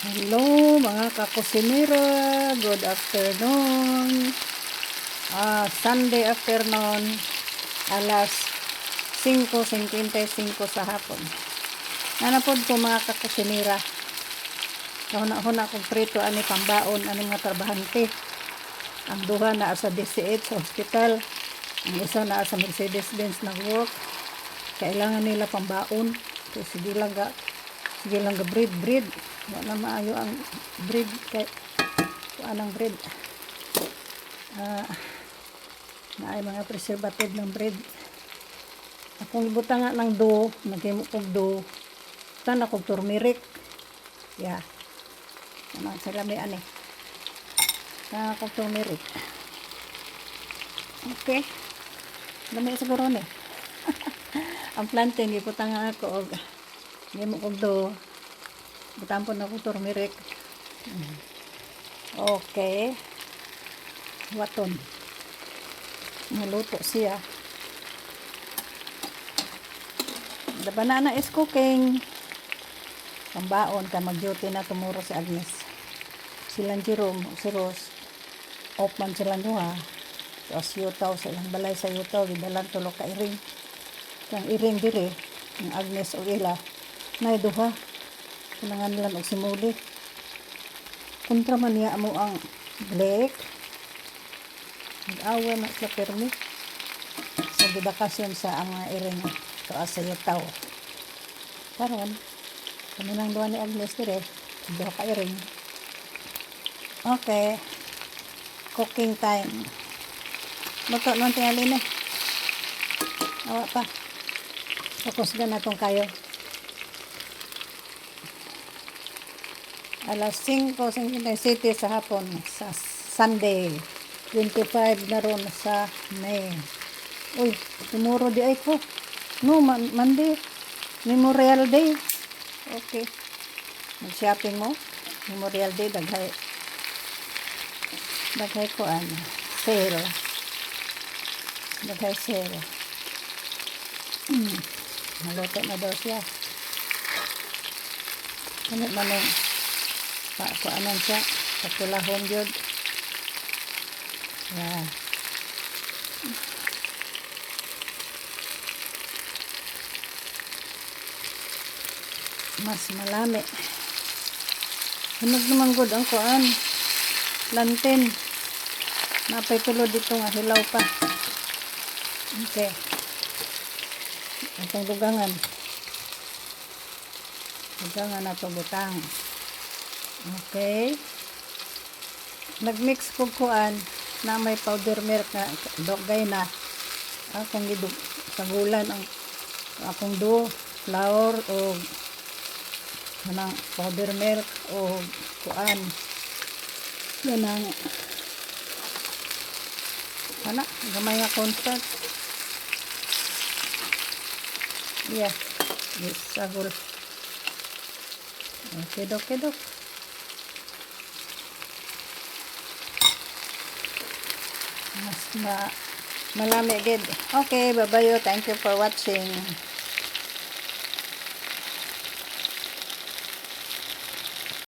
Hello mga kakusinera, good afternoon. Sunday afternoon, alas 5:55 sa hapon. Nanapod ko mga kakusinera. Huna kong prito ani pambaon ani nga trabahante. Ang duha na sa DCH sa hospital, ang isa na sa Mercedes-Benz nag-work. Kailangan nila pambaon. So, sige lang ga breed. Wala maayo ang breed kay anang breed. Naay mga preservative ng breed. Akong ibutan nga ng do, naghimo kog do. Tan ako turmeric. Yeah. Ano sila may ani. Ako turmeric. Okay. Dami siguro ni. Ang plantain ibutan nga ako og gimo kog do. Butampon ako turmeric. Okay. Waton. Naluto siya. The banana is cooking. Pambaon ka mag-duty na tomorrow si Agnes. Silang Jerome, si Rose. Off man silang duha. So, Yutaw, silang balay sa Yutaw. Gidalan tulog ka iring. Kang iring dire. Ang Agnes o ila. Nay duha. Kailangan nila og simuli. Kontra man niya mo ang Blake. Nag-awa na sa permi. Sa dibakasyon sa ang mga iring. So, sa Yutaw. Karon kami nang duha ni Agnes dire. Duha ka iring. Okay. Cooking time. Luto nun tingali ni. Awa pa. Focus na natong kayo. Alas 5:57 sa hapon sa Sunday. 25 na ron sa May. Uy, tomorrow di ay ko. No, Monday. Memorial Day. Okay. Mag-shopping mo. Memorial Day, daghay ko sale. Daghay sale. Maluto na daw siya. Ano man anan siya. Patulahon yun. Yeah. Mas malami. Hinog naman good ang kuan. Plantain. Napay tulo dito nga hilaw pa. Okay. Itong dugangan. Dugangan na ito butang. Okay. Nagmix ko kuan na may powder milk na dogay na. Akong gidug sa gulan ang akong do, flour o kanang powder milk o kuan. Kanang gamay nga cornstarch. Yeah. Yes, sagol. Okay, dok. Mas malami gid. Okay, bye-bye. Thank you for watching.